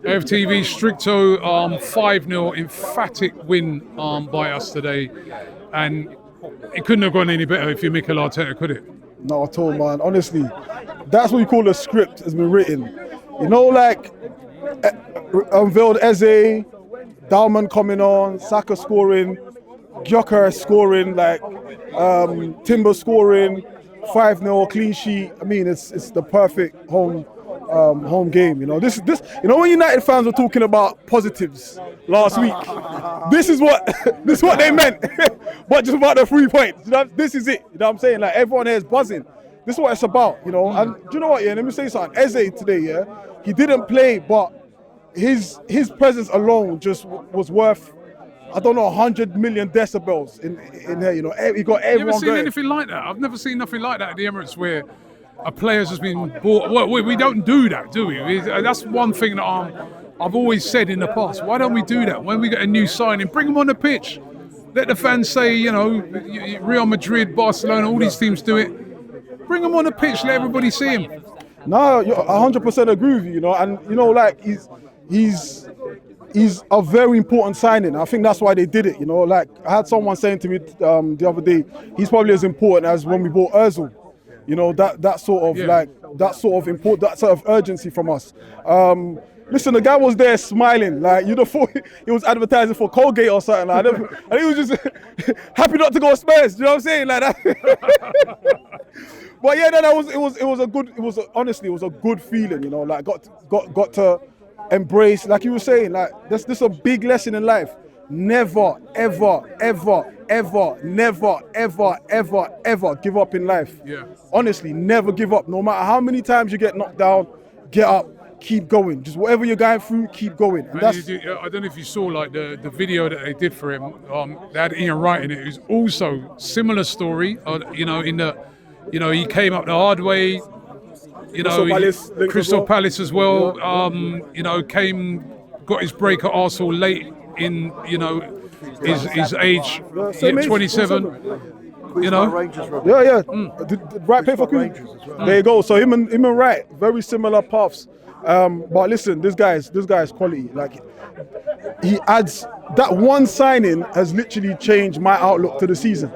AFTV Stricto 5-0 emphatic win by us today, and it couldn't have gone any better if you're Mikel Arteta, could it? Not at all, man. Honestly, that's what we call a script has been written. You know, like unveiled Eze, Dowman coming on, Saka scoring, Gyökeres scoring, like Timber scoring, 5-0 clean sheet. I mean, it's the perfect home game. You know, this. You know, when United fans were talking about positives last week, this is what they meant. But just about the 3 points. You know, this is it. You know what I'm saying? Like everyone here is buzzing. This is what it's about. You know. And do you know what? Yeah, let me say something. Eze today, yeah, he didn't play, but his presence alone just was worth, I don't know, 100 million decibels in here. You know, he got everyone. You ever seen going. anything like that? I've never seen nothing like that at the Emirates where a player's has been bought. Well, we don't do that, do we? That's one thing that I've always said in the past. Why don't we do that? When we get a new signing, bring them on the pitch. Let the fans say, you know, Real Madrid, Barcelona, all these teams do it. Bring them on the pitch, let everybody see him. No, 100% agree with you, you know, and you know, like he's a very important signing. I think that's why they did it, you know. Like I had someone saying to me the other day, he's probably as important as when we bought Ozil. You know, that sort of important, that sort of urgency from us. Listen, the guy was there smiling, like you'd have thought he was advertising for Colgate or something. Like, and he was just happy not to go Spurs. You know what I'm saying, like that. But yeah, honestly, it was a good feeling. You know, like got to embrace, like you were saying, like this is a big lesson in life. Never, ever, ever, ever, never, ever, ever, ever give up in life. Yeah. Honestly, never give up. No matter how many times you get knocked down, get up. Keep going. Just whatever you're going through, keep going. And I don't know if you saw like the video that they did for him. They had Ian Wright in it. It was also similar story. You know, he came up the hard way. You know, Crystal Palace as well. Yeah. You know, got his break at Arsenal late in, you know, his age, 27. You know, yeah. Did Wright play for Queen? Well. There you go. So him and Wright, very similar paths. But listen, this guy's quality. Like he adds that one signing has literally changed my outlook to the season.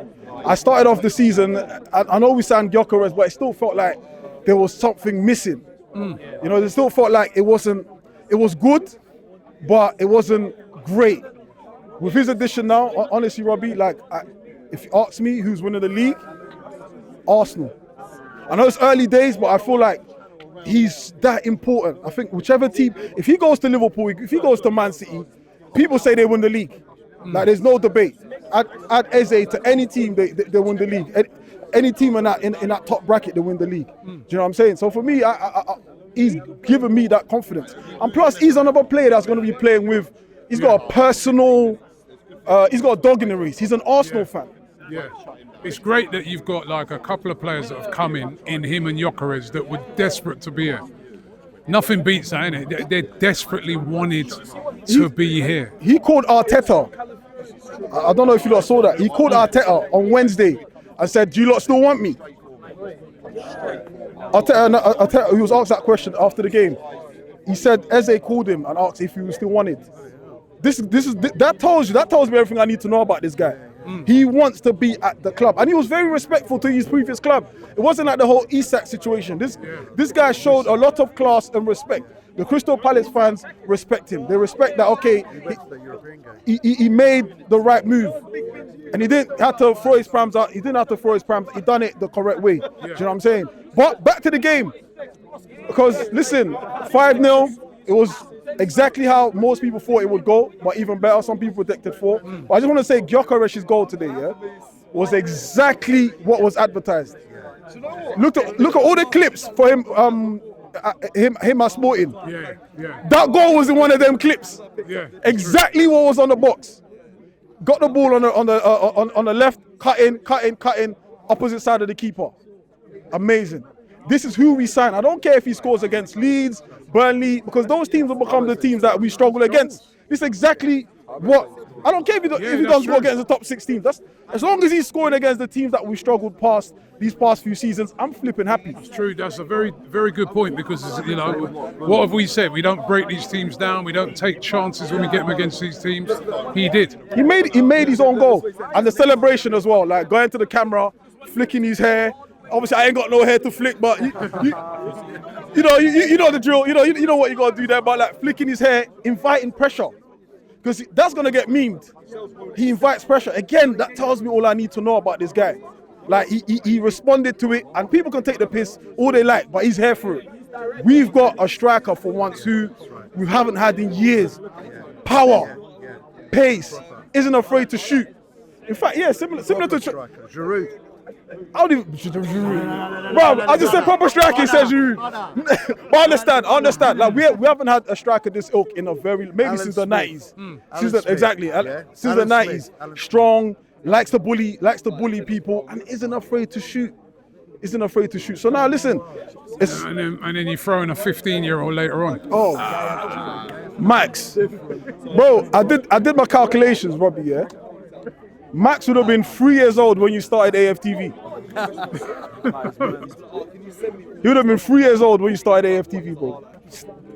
I started off the season. I know we signed Gyökeres, but it still felt like there was something missing. You know, it still felt like it was good, but it wasn't great. With his addition now, honestly, Robbie, like if you ask me who's winning the league, Arsenal. I know it's early days, but I feel like he's that important. I think whichever team, if he goes to Liverpool, if he goes to Man City, people say they win the league. Like there's no debate. Add Eze to any team, they win the league. Any team in that top bracket, they win the league. Do you know what I'm saying? So for me, he's given me that confidence. And plus, he's another player that's going to be playing with. He's got a personal. He's got a dog in the race. He's an Arsenal fan. Yeah, it's great that you've got like a couple of players that have come in him and Gyökeres that were desperate to be here. Nothing beats that, innit? They desperately wanted to be here. He called Arteta. I don't know if you lot saw that. He called Arteta on Wednesday and said, "Do you lot still want me?" Arteta, he was asked that question after the game. He said Eze called him and asked if he was still wanted. That tells me everything I need to know about this guy. He wants to be at the club, and he was very respectful to his previous club. It wasn't like the whole Isak situation. This guy showed a lot of class and respect. The Crystal Palace fans respect him. They respect that. Okay, he made the right move, and he didn't have to throw his prams out. He didn't have to throw his prams. He done it the correct way. Do you know what I'm saying? But back to the game, because listen, 5-0. It was exactly how most people thought it would go, but even better, some people predicted 4. But I just want to say Gyökeres' goal today, was exactly what was advertised. Look at all the clips for him at Sporting. Yeah. That goal was in one of them clips. Yeah. Exactly what was on the box. Got the ball on the left, cutting, opposite side of the keeper. Amazing. This is who we sign. I don't care if he scores against Leeds, Burnley, because those teams will become the teams that we struggle against. This is exactly what I don't care if he doesn't score against the top 6 teams. That's as long as he's scoring against the teams that we struggled past these past few seasons. I'm flipping happy. It's true. That's a very, very good point because what have we said? We don't break these teams down. We don't take chances when we get them against these teams. He did. He made his own goal, and the celebration as well. Like going to the camera, flicking his hair. Obviously, I ain't got no hair to flick, but you know the drill. You know what you gotta do there. But like flicking his hair, inviting pressure. Because that's going to get memed. He invites pressure. Again, that tells me all I need to know about this guy. Like, he responded to it, and people can take the piss all they like, but he's here for it. We've got a striker for once who we haven't had in years. Power, pace, isn't afraid to shoot. In fact, yeah, similar to Giroud. I don't even. Bro, I just said proper striker. He said Giroud. But I understand. Like we haven't had a striker this ilk in a maybe since the 90s. Since the 90s. Strong, likes to bully people, and isn't afraid to shoot. So now listen, and then you throw in a 15-year-old later on. Oh, Max, bro, I did my calculations, Robbie. Yeah. Max would have been 3 years old when you started AFTV. He would have been 3 years old when you started AFTV, bro.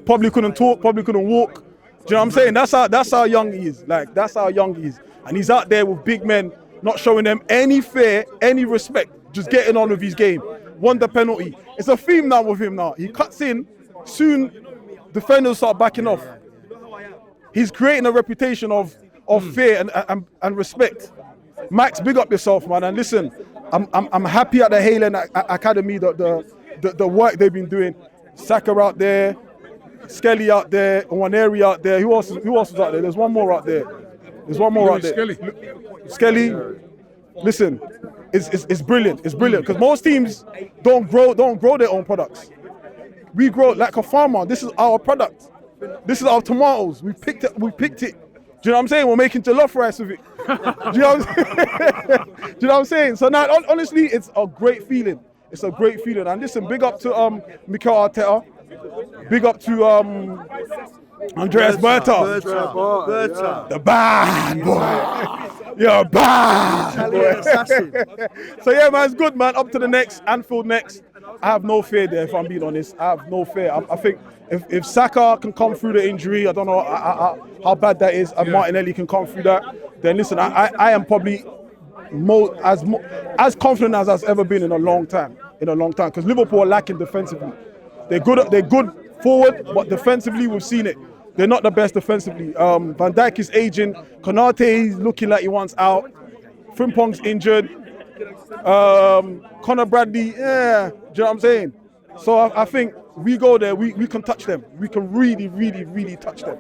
Probably couldn't talk, probably couldn't walk. Do you know what I'm saying? That's how young he is. Like, that's how young he is. And he's out there with big men, not showing them any fear, any respect, just getting on with his game. Won the penalty. It's a theme now with him now. He cuts in, soon defenders start backing off. He's creating a reputation of fear and respect. Max, big up yourself, man. And listen, I'm happy at the Halen Academy, the work they've been doing. Saka out there, Skelly out there, Waneri out there. Who else was out there? There's one more out there. Skelly. Listen, it's brilliant. It's brilliant because most teams don't grow their own products. We grow like a farmer. This is our product. This is our tomatoes. We picked it. Do you know what I'm saying? We're making jollof rice with it. Do you know what I'm saying? So now, honestly, it's a great feeling. It's a great feeling. And listen, big up to Mikel Arteta. Big up to Andreas Berta. The bad boy. You're bad boy. So yeah, man, it's good, man. Up to the next, Anfield next. I have no fear there, if I'm being honest. I have no fear. I think if Saka can come through the injury, I don't know how bad that is, and Martinelli can come through that, then listen, I am probably as confident as I've ever been in a long time. Because Liverpool are lacking defensively. They're good forward, but defensively we've seen it. They're not the best defensively. Van Dijk is aging. Konate is looking like he wants out. Frimpong's injured. Conor Bradley, yeah, do you know what I'm saying? So I think we go there, we can touch them. We can really, really, really touch them.